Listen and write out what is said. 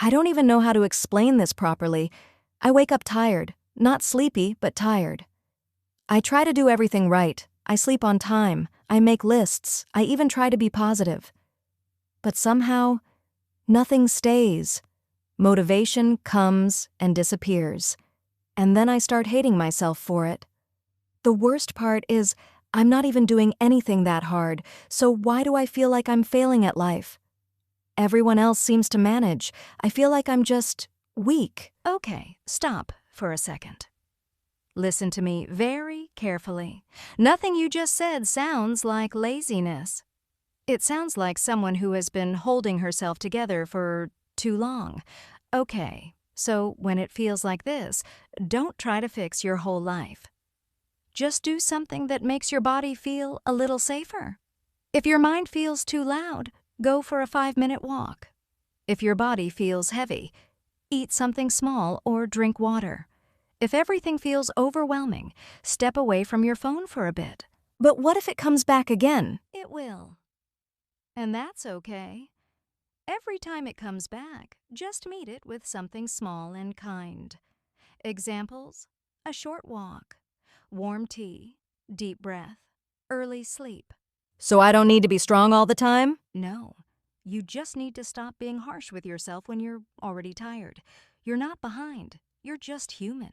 I don't even know how to explain this properly. I wake up tired, not sleepy, but tired. I try to do everything right. I sleep on time. I make lists. I even try to be positive. But somehow, nothing stays. Motivation comes and disappears. And then I start hating myself for it. The worst part is, I'm not even doing anything that hard, so why do I feel like I'm failing at life? Everyone else seems to manage. I feel like I'm just weak. Okay, stop for a second. Listen to me very carefully. Nothing you just said sounds like laziness. It sounds like someone who has been holding herself together for too long. Okay, so when it feels like this, don't try to fix your whole life. Just do something that makes your body feel a little safer. If your mind feels too loud, go for a 5-minute walk. If your body feels heavy, eat something small or drink water. If everything feels overwhelming, step away from your phone for a bit. But what if it comes back again? It will. And that's okay. Every time it comes back, just meet it with something small and kind. Examples: a short walk, warm tea, deep breath, early sleep. So I don't need to be strong all the time? No, you just need to stop being harsh with yourself when you're already tired. You're not behind. You're just human.